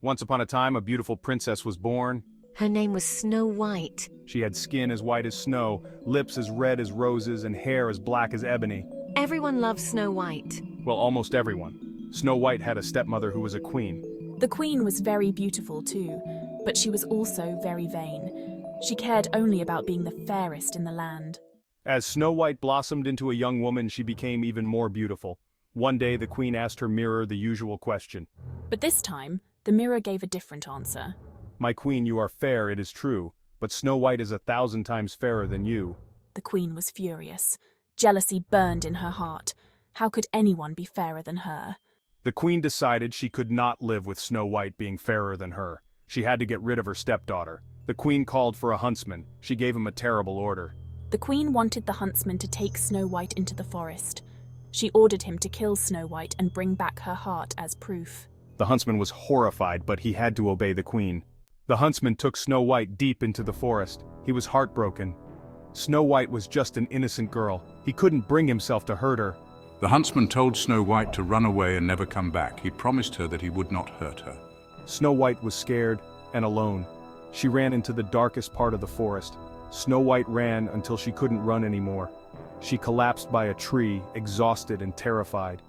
Once upon a time, a beautiful princess was born. Her name was Snow White. She had skin as white as snow, lips as red as roses, and hair as black as ebony. Everyone loved Snow White. Well, almost everyone. Snow White had a stepmother who was a queen. The queen was very beautiful too, but she was also very vain. She cared only about being the fairest in the land. As Snow White blossomed into a young woman, she became even more beautiful. One day, the queen asked her mirror the usual question. But this time, the mirror gave a different answer. "My queen, you are fair, it is true, but Snow White is 1,000 times fairer than you." The queen was furious. Jealousy burned in her heart. How could anyone be fairer than her? The queen decided she could not live with Snow White being fairer than her. She had to get rid of her stepdaughter. The queen called for a huntsman. She gave him a terrible order. The queen wanted the huntsman to take Snow White into the forest. She ordered him to kill Snow White and bring back her heart as proof. The huntsman was horrified, but he had to obey the queen. The huntsman took Snow White deep into the forest. He was heartbroken. Snow White was just an innocent girl. He couldn't bring himself to hurt her. The huntsman told Snow White to run away and never come back. He promised her that he would not hurt her. Snow White was scared and alone. She ran into the darkest part of the forest. Snow White ran until she couldn't run anymore. She collapsed by a tree, exhausted and terrified.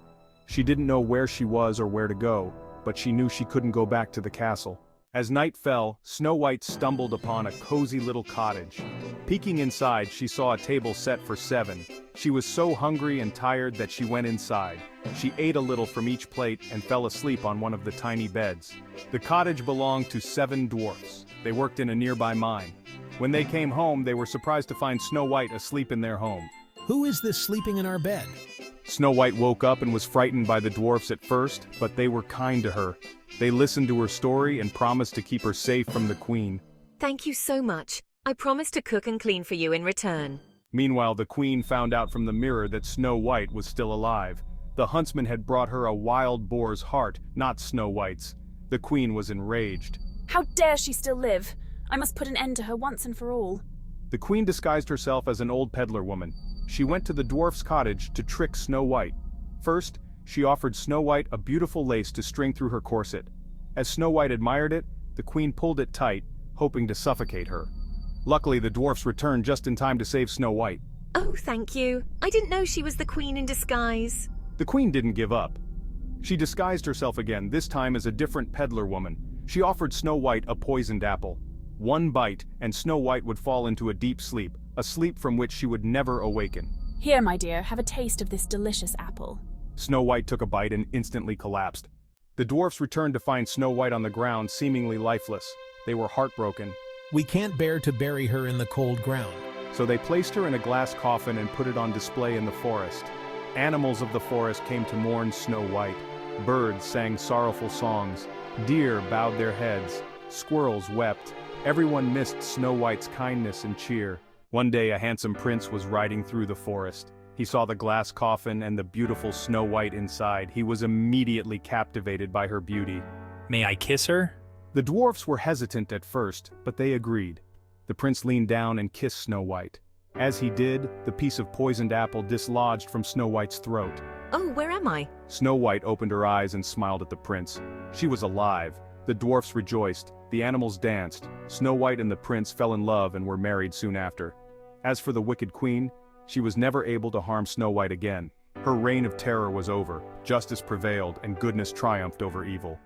She didn't know where she was or where to go, but she knew she couldn't go back to the castle. As night fell, Snow White stumbled upon a cozy little cottage. Peeking inside, she saw a table set for 7. She was so hungry and tired that she went inside. She ate a little from each plate and fell asleep on one of the tiny beds. The cottage belonged to 7 dwarfs. They worked in a nearby mine. When they came home, they were surprised to find Snow White asleep in their home. "Who is this sleeping in our bed?" Snow White woke up and was frightened by the dwarfs at first, but they were kind to her. They listened to her story and promised to keep her safe from the queen. Thank you so much. I promise to cook and clean for you in return. Meanwhile, the queen found out from the mirror that Snow White was still alive. The huntsman had brought her a wild boar's heart, not Snow White's. The queen was enraged. How dare she still live? I must put an end to her once and for all. The queen disguised herself as an old peddler woman. She went to the dwarf's cottage to trick Snow White. First, she offered Snow White a beautiful lace to string through her corset. As Snow White admired it, the queen pulled it tight, hoping to suffocate her. Luckily, the dwarfs returned just in time to save Snow White. Oh, thank you. I didn't know she was the queen in disguise. The queen didn't give up. She disguised herself again, this time as a different peddler woman. She offered Snow White a poisoned apple. One bite, and Snow White would fall into a deep sleep, a sleep from which she would never awaken. Here, my dear, have a taste of this delicious apple. Snow White took a bite and instantly collapsed. The dwarfs returned to find Snow White on the ground, seemingly lifeless. They were heartbroken. "We can't bear to bury her in the cold ground." So they placed her in a glass coffin and put it on display in the forest. Animals of the forest came to mourn Snow White. Birds sang sorrowful songs. Deer bowed their heads. Squirrels wept. Everyone missed Snow White's kindness and cheer. One day a handsome prince was riding through the forest. He saw the glass coffin and the beautiful Snow White inside. He was immediately captivated by her beauty. May I kiss her? The dwarfs were hesitant at first, but they agreed. The prince leaned down and kissed Snow White. As he did, the piece of poisoned apple dislodged from Snow White's throat. Oh, where am I? Snow White opened her eyes and smiled at the prince. She was alive. The dwarfs rejoiced. The animals danced. Snow White and the prince fell in love and were married soon after. As for the wicked queen, she was never able to harm Snow White again. Her reign of terror was over. Justice prevailed and goodness triumphed over evil.